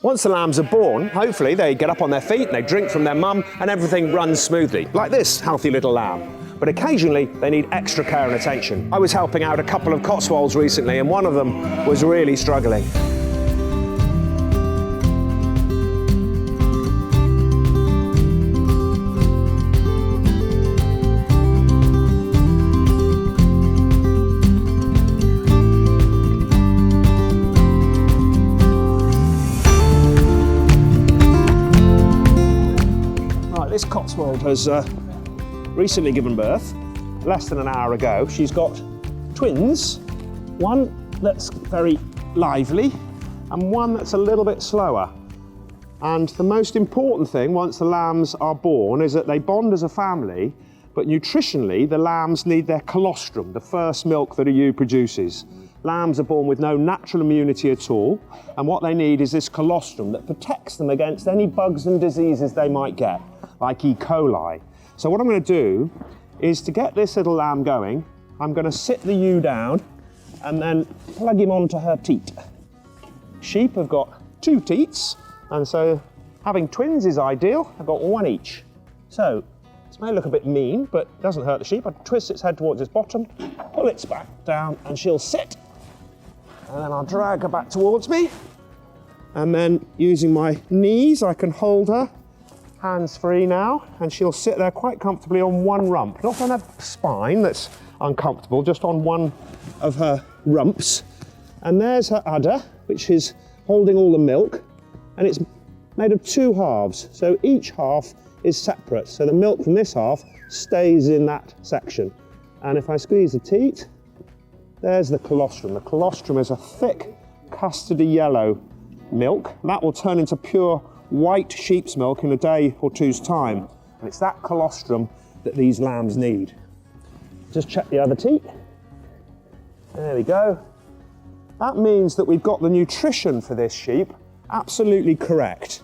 Once the lambs are born, hopefully they get up on their feet and they drink from their mum and everything runs smoothly, like this healthy little lamb. But occasionally they need extra care and attention. I was helping out a couple of Cotswolds recently and one of them was really struggling. This Cotswold has recently given birth, less than an hour ago. She's got twins, one that's very lively and one that's a little bit slower. And the most important thing once the lambs are born is that they bond as a family, but nutritionally the lambs need their colostrum, the first milk that a ewe produces. Lambs are born with no natural immunity at all, and what they need is this colostrum that protects them against any bugs and diseases they might get, like E. coli. So what I'm going to do is, to get this little lamb going, I'm going to sit the ewe down and then plug him onto her teat. Sheep have got 2 teats, and so having twins is ideal. I've got 1 each. So this may look a bit mean, but it doesn't hurt the sheep. I twist its head towards its bottom, pull its back down, and she'll sit. And then I'll drag her back towards me. And then using my knees, I can hold her hands free now, and she'll sit there quite comfortably on 1 rump, not on her spine that's uncomfortable, just on one of her rumps. And there's her udder, which is holding all the milk, and it's made of 2 halves, so each half is separate, so the milk from this half stays in that section. And if I squeeze the teat, there's the colostrum. The colostrum is a thick custardy yellow milk that will turn into pure white sheep's milk in a day or 2's time. And it's that colostrum that these lambs need. Just check the other teat. There we go. That means that we've got the nutrition for this sheep absolutely correct,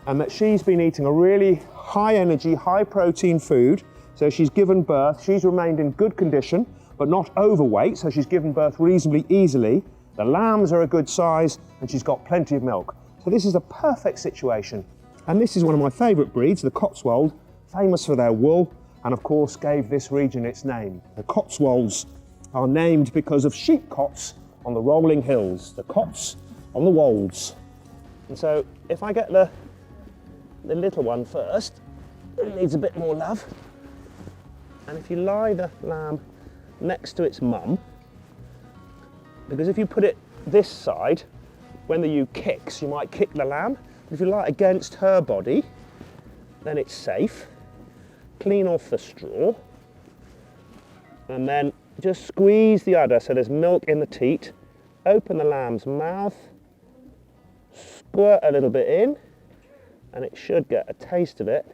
and that she's been eating a really high energy, high protein food. So she's given birth, she's remained in good condition, but not overweight, so she's given birth reasonably easily. The lambs are a good size, and she's got plenty of milk. So this is a perfect situation. And this is one of my favourite breeds, the Cotswold, famous for their wool, and of course gave this region its name. The Cotswolds are named because of sheep cots on the rolling hills, the cots on the wolds. And so if I get the little one first, it needs a bit more love. And if you lie the lamb next to its mum, because if you put it this side, when the ewe kicks, you might kick the lamb. But if you lie against her body, then it's safe. Clean off the straw, and then just squeeze the udder so there's milk in the teat. Open the lamb's mouth, squirt a little bit in, and it should get a taste of it,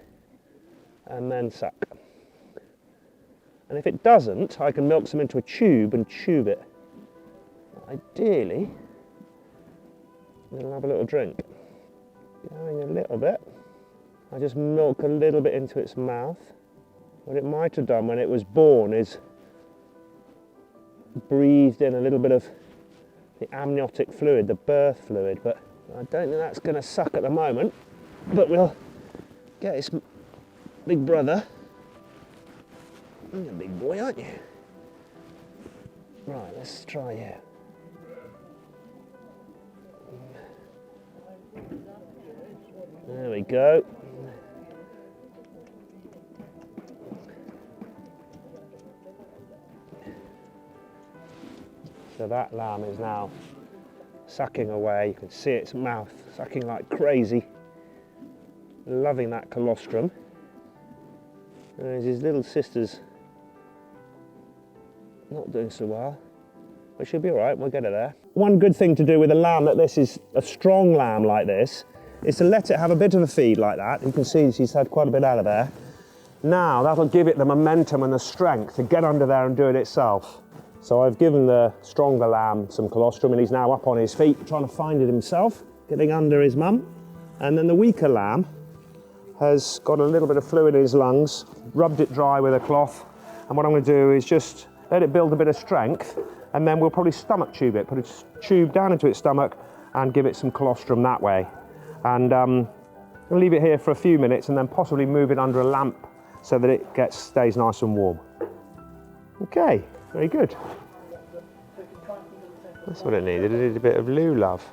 and then suck. And if it doesn't, I can milk some into a tube and tube it. Ideally, it'll have a little drink. Going a little bit. I just milk a little bit into its mouth. What it might have done when it was born is breathed in a little bit of the amniotic fluid, the birth fluid, but I don't think that's going to suck at the moment. But we'll get its big brother. You're a big boy, aren't you? Right, let's try here. There we go. So that lamb is now sucking away. You can see its mouth sucking like crazy, loving that colostrum. And there's his little sister's not doing so well, but she'll be all right, we'll get her there. One good thing to do with a lamb like this, is a strong lamb like this, is to let it have a bit of a feed like that. You can see she's had quite a bit out of there. Now that'll give it the momentum and the strength to get under there and do it itself. So I've given the stronger lamb some colostrum, and he's now up on his feet trying to find it himself, getting under his mum. And then the weaker lamb has got a little bit of fluid in his lungs, rubbed it dry with a cloth, and what I'm going to do is just let it build a bit of strength, and then we'll probably stomach tube it, put a tube down into its stomach and give it some colostrum that way. And we'll leave it here for a few minutes and then possibly move it under a lamp so that it stays nice and warm. Okay, very good. That's what it needed. It needed a bit of loo love.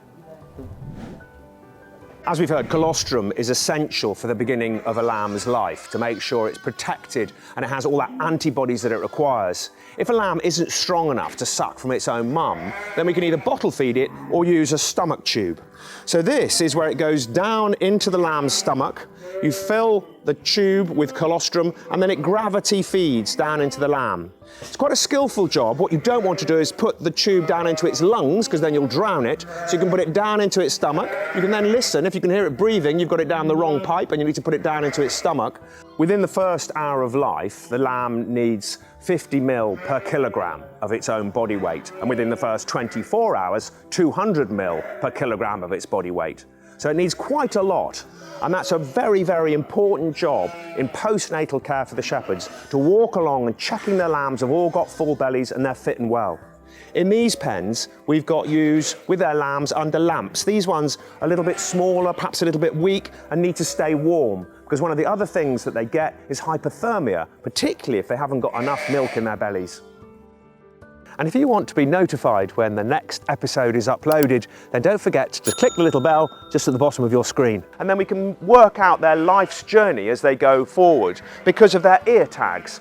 As we've heard, colostrum is essential for the beginning of a lamb's life to make sure it's protected and it has all that antibodies that it requires. If a lamb isn't strong enough to suck from its own mum, then we can either bottle feed it or use a stomach tube. So this is where it goes down into the lamb's stomach. You fill the tube with colostrum and then it gravity feeds down into the lamb. It's quite a skillful job. What you don't want to do is put the tube down into its lungs because then you'll drown it. So you can put it down into its stomach. You can then listen. If you can hear it breathing, you've got it down the wrong pipe and you need to put it down into its stomach. Within the first hour of life, the lamb needs 50 ml per kilogram of its own body weight. And within the first 24 hours, 200 ml per kilogram of its body weight. So it needs quite a lot. And that's a very, very important job in postnatal care for the shepherds, to walk along and checking their lambs have all got full bellies and they're fit and well. In these pens, we've got ewes with their lambs under lamps. These ones are a little bit smaller, perhaps a little bit weak, and need to stay warm, because one of the other things that they get is hypothermia, particularly if they haven't got enough milk in their bellies. And if you want to be notified when the next episode is uploaded, then don't forget to click the little bell just at the bottom of your screen. And then we can work out their life's journey as they go forward because of their ear tags.